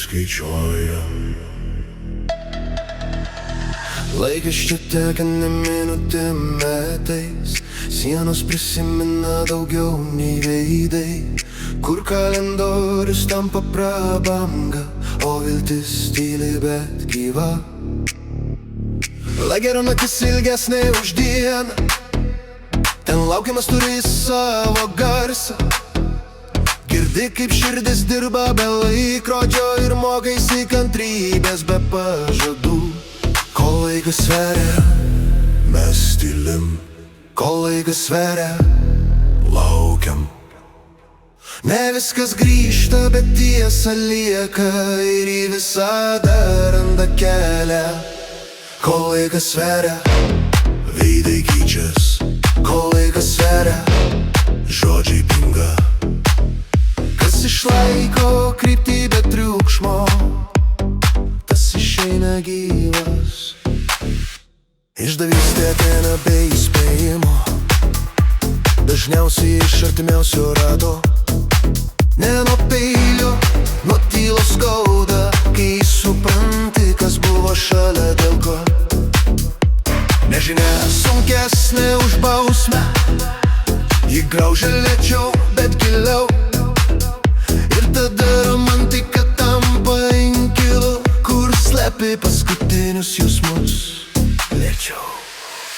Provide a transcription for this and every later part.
skaičiuoja. Laikas čia teka ne minutėm, metais, sienos prisimena daugiau nei veidai, kur kalendorius tampa prabanga, o viltis tyli bet gyva. Lagerio naktis ilgesnė už dieną, ten laukiamas turi savo garsą. Girdi kaip širdis dirba be laikrodžio ir mokaisi kantrybės be pažadų. Kol laikas sveria, mes tylim. Kol laikas sveria, laukiam. Ne viskas grįžta, bet tiesa lieka ir į visada randa kelią. Kol laikas sveria, veidai keičias. Kol laikas sveria, žodžiai pinga. Kas išlaiko kryptį be triukšmo, tas išeina gyvas. Išdavystė ateina be įspėjimo, dažniausiai iš artimiausio rato. Ne nuo peilio, nuo tylos skauda, kai supranti, kas buvo šalia dėl ko. Nežinia sunkesnė už bausmę, ji graužia lėčiau, bet giliau. Ir tada romantika tampa inkilu, kur slepi paskutinius jausmus. Lėčiau,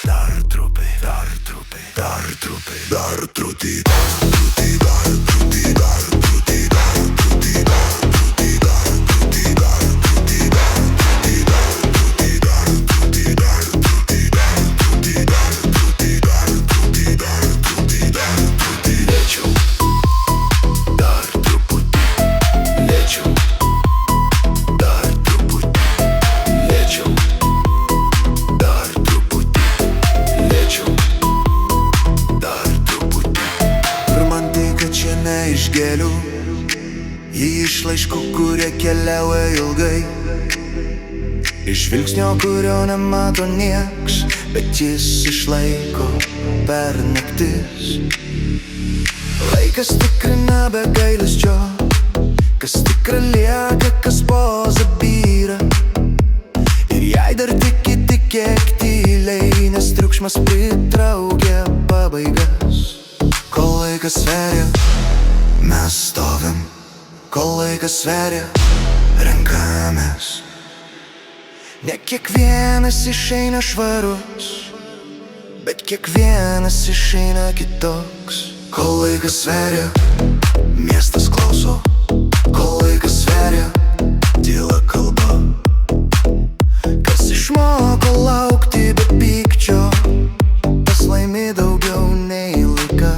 dar trupai, dar trupai, dar trupai, dar truputį, dar truputį, dar truputį, dar truputį, dar truputį, dar truputį, dar truputį, dar truputį, dar truputį, dar truputį, dar truputį, dar truputį, dar truputį, dar truputį, dar truputį, dar truputį, lėčiau, dar truputį, lėčiau, dar truputį, lėčiau. Iš gėlių, ji iš laiškų, kurie keliauja ilgai, iš žvilgsnio, kurio nemato nieks, bet jis išlaiko per naktis. Laikas tikrina be gailesčio, kas tikra lieka, kas poza byra. Ir jei dar tikėk tyliai, nes triukšmas pritraukia pabaigas. Kol laikas sveria, mes stovim. Kol laikas sveria, renkamės. Ne kiekvienas išeina švarus, bet kiekvienas išeina kitoks. Kol laikas sveria, miestas klauso. Kol laikas sveria, tyla kalba. Kas išmoko laukti be pykčio, tas laimi daugiau nei laiką.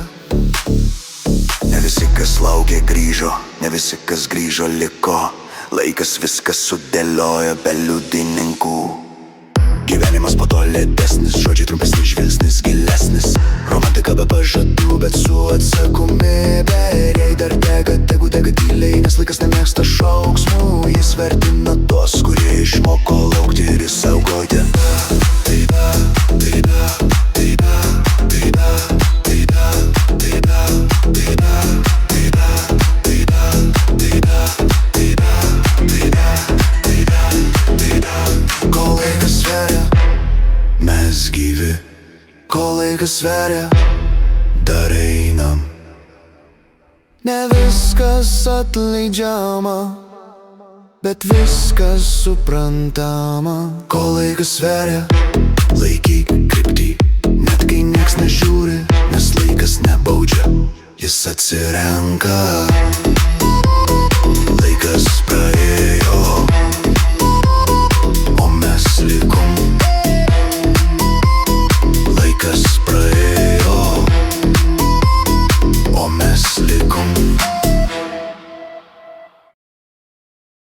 Ne visi, kas laukė, grįžo, ne visi, kas grįžo, liko. Laikas viskas sudėlioja be liudininkų. Gyvenimas po to lėtesnis, žodžiai trumpesnis, žvilgsnis gilesnis. Romantika be pažadų, bet su atsakomybė. Ir jei dar dega, tegu dega tyliai, nes laikas nemėgsta šauksmų. Jis vertina tuos, kurie išmoko laukti ir išsaugoti. Kol laikas sveria, mes gyvi. Kol laikas sveria, dar einam. Ne viskas atleidžiama, bet viskas suprantama. Kol laikas sveria, laikyk kryptį, net kai nieks nežiūri, nes laikas nebaudžia, jis atsirenka. Laikas